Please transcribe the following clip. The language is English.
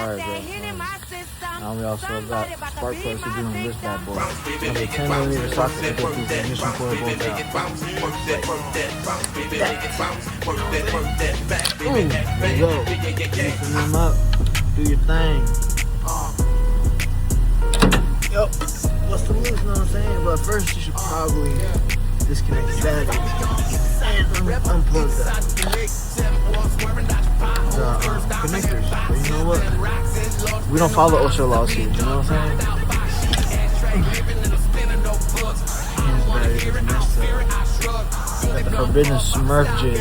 Alright, bro. Now we also got spark plugs to do on this bad boy. Another 10mm socket to get these ignition coil bolts out. There you go. Loosen them up. Do your thing. Yo, what's the loose, know what I'm saying? But first you should probably disconnect the battery and unplug the connectors. But you know what? We don't follow OSHA laws here, you know what I'm saying? Got the forbidden Smurf jig.